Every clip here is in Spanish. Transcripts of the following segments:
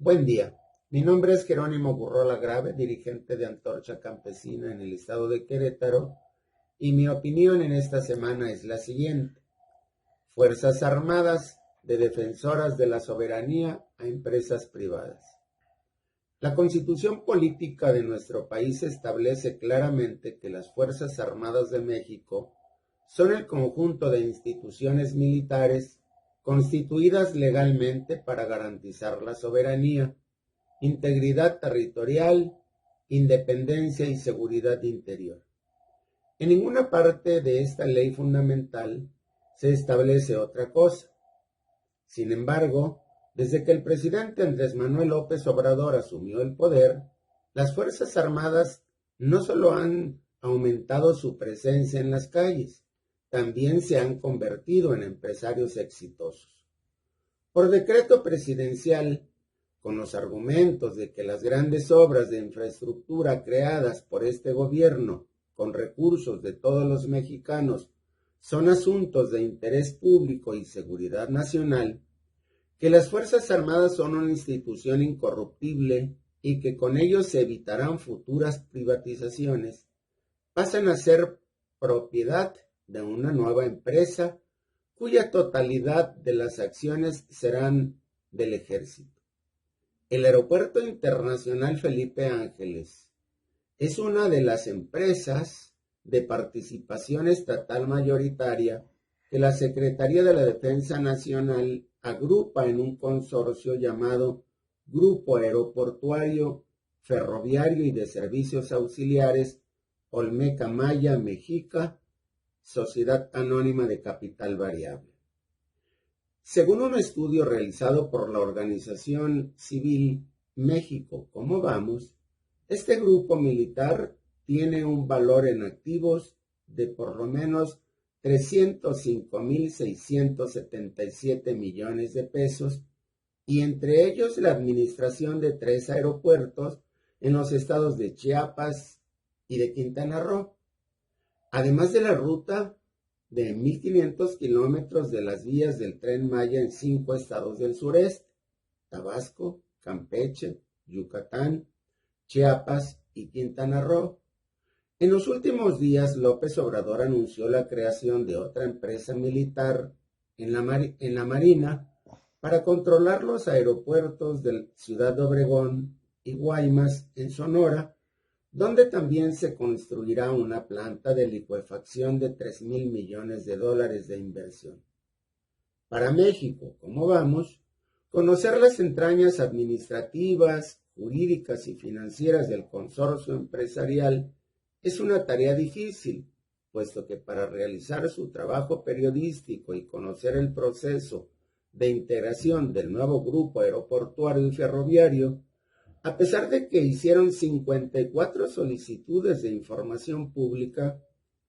Buen día. Mi nombre es Jerónimo Gurrola Grave, dirigente de Antorcha Campesina en el estado de Querétaro, y mi opinión en esta semana es la siguiente. Fuerzas Armadas de defensoras de la soberanía a empresas privadas. La Constitución política de nuestro país establece claramente que las Fuerzas Armadas de México son el conjunto de instituciones militares constituidas legalmente para garantizar la soberanía, integridad territorial, independencia y seguridad interior. En ninguna parte de esta ley fundamental se establece otra cosa. Sin embargo, desde que el presidente Andrés Manuel López Obrador asumió el poder, las Fuerzas Armadas no solo han aumentado su presencia en las calles, también se han convertido en empresarios exitosos. Por decreto presidencial, con los argumentos de que las grandes obras de infraestructura creadas por este gobierno con recursos de todos los mexicanos son asuntos de interés público y seguridad nacional, que las Fuerzas Armadas son una institución incorruptible y que con ello se evitarán futuras privatizaciones, pasan a ser propiedad de una nueva empresa cuya totalidad de las acciones serán del Ejército. El Aeropuerto Internacional Felipe Ángeles es una de las empresas de participación estatal mayoritaria que la Secretaría de la Defensa Nacional agrupa en un consorcio llamado Grupo Aeroportuario, Ferroviario y de Servicios Auxiliares Olmeca Maya Mexica, Sociedad Anónima de Capital Variable. Según un estudio realizado por la organización civil México, ¿Cómo vamos?, este grupo militar tiene un valor en activos de por lo menos 305,677 millones de pesos y entre ellos la administración de 3 aeropuertos en los estados de Chiapas y de Quintana Roo, además de la ruta de 1,500 kilómetros de las vías del Tren Maya en 5 estados del sureste: Tabasco, Campeche, Yucatán, Chiapas y Quintana Roo. En los últimos días, López Obrador anunció la creación de otra empresa militar en la Marina para controlar los aeropuertos de Ciudad Obregón y Guaymas en Sonora, donde también se construirá una planta de licuefacción de $3,000 millones de inversión. Para México, ¿cómo vamos?, conocer las entrañas administrativas, jurídicas y financieras del consorcio empresarial es una tarea difícil, puesto que para realizar su trabajo periodístico y conocer el proceso de integración del nuevo grupo aeroportuario y ferroviario, a pesar de que hicieron 54 solicitudes de información pública,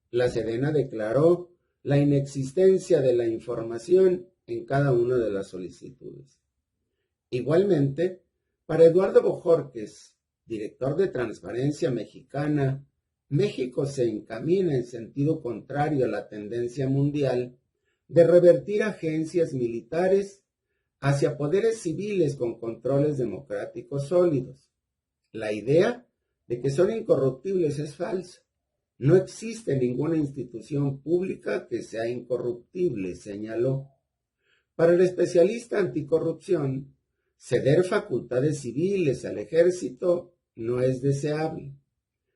la Sedena declaró la inexistencia de la información en cada una de las solicitudes. Igualmente, para Eduardo Bojorquez, director de Transparencia Mexicana, México se encamina en sentido contrario a la tendencia mundial de revertir agencias militares hacia poderes civiles con controles democráticos sólidos. La idea de que son incorruptibles es falsa. No existe ninguna institución pública que sea incorruptible, señaló. Para el especialista anticorrupción, ceder facultades civiles al ejército no es deseable.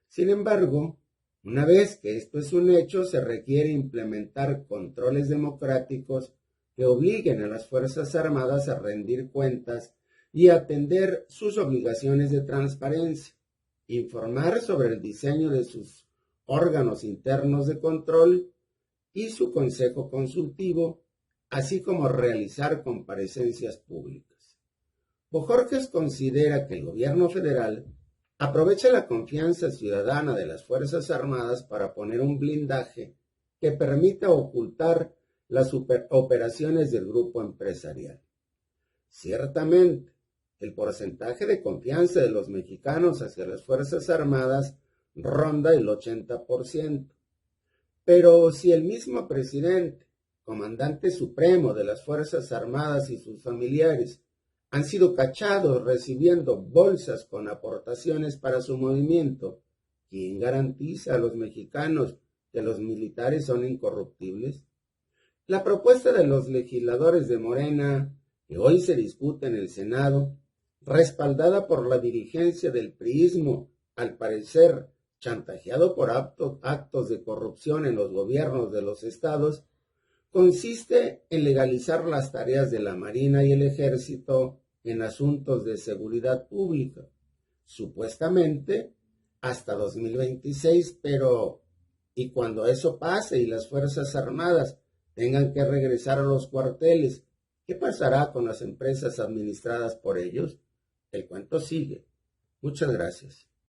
Sin embargo, una vez que esto es un hecho, se requiere implementar controles democráticos que obliguen a las Fuerzas Armadas a rendir cuentas y atender sus obligaciones de transparencia, informar sobre el diseño de sus órganos internos de control y su consejo consultivo, así como realizar comparecencias públicas. Bojorquez considera que el gobierno federal aprovecha la confianza ciudadana de las Fuerzas Armadas para poner un blindaje que permita ocultar las operaciones del grupo empresarial. Ciertamente, el porcentaje de confianza de los mexicanos hacia las Fuerzas Armadas ronda el 80%. Pero si el mismo presidente, comandante supremo de las Fuerzas Armadas y sus familiares han sido cachados recibiendo bolsas con aportaciones para su movimiento. ¿Quién garantiza a los mexicanos que los militares son incorruptibles? La propuesta de los legisladores de Morena, que hoy se discute en el Senado, respaldada por la dirigencia del priismo, al parecer chantajeado por actos de corrupción en los gobiernos de los estados, consiste en legalizar las tareas de la Marina y el Ejército en asuntos de seguridad pública, supuestamente hasta 2026, pero ¿y cuando eso pase y las Fuerzas Armadas tengan que regresar a los cuarteles, qué pasará con las empresas administradas por ellos? El cuento sigue. Muchas gracias.